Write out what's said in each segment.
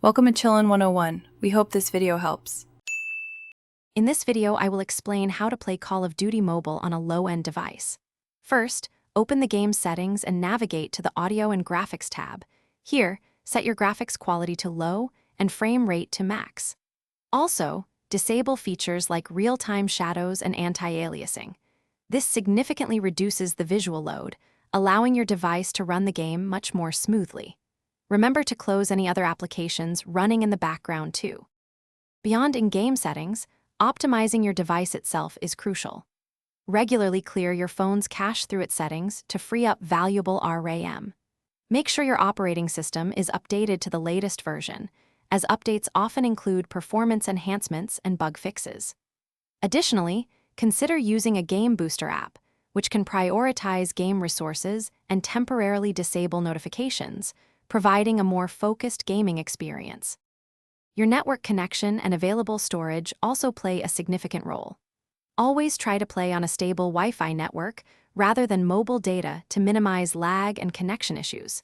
Welcome to Chillin' 101. We hope this video helps. In this video, I will explain how to play Call of Duty Mobile on a low-end device. First, open the game settings and navigate to the Audio and Graphics tab. Here, set your graphics quality to low and frame rate to max. Also, disable features like real-time shadows and anti-aliasing. This significantly reduces the visual load, allowing your device to run the game much more smoothly. Remember to close any other applications running in the background too. Beyond in-game settings, optimizing your device itself is crucial. Regularly clear your phone's cache through its settings to free up valuable RAM. Make sure your operating system is updated to the latest version, as updates often include performance enhancements and bug fixes. Additionally, consider using a Game Booster app, which can prioritize game resources and temporarily disable notifications, providing a more focused gaming experience. Your network connection and available storage also play a significant role. Always try to play on a stable Wi-Fi network rather than mobile data to minimize lag and connection issues.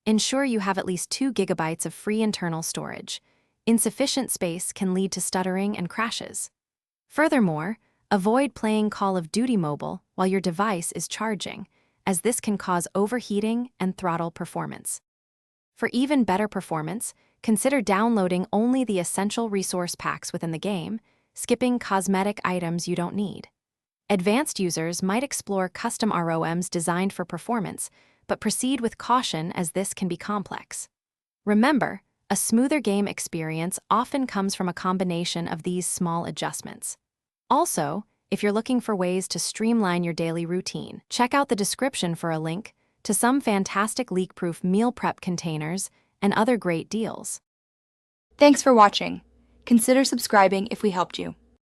Ensure you have at least 2 GB of free internal storage. Insufficient space can lead to stuttering and crashes. Furthermore, avoid playing Call of Duty Mobile while your device is charging, as this can cause overheating and throttle performance. For even better performance, consider downloading only the essential resource packs within the game, skipping cosmetic items you don't need. Advanced users might explore custom ROMs designed for performance, but proceed with caution as this can be complex. Remember, a smoother game experience often comes from a combination of these small adjustments. Also, if you're looking for ways to streamline your daily routine, check out the description for a link to some fantastic leak-proof meal prep containers and other great deals. Thanks for watching. Consider subscribing if we helped you.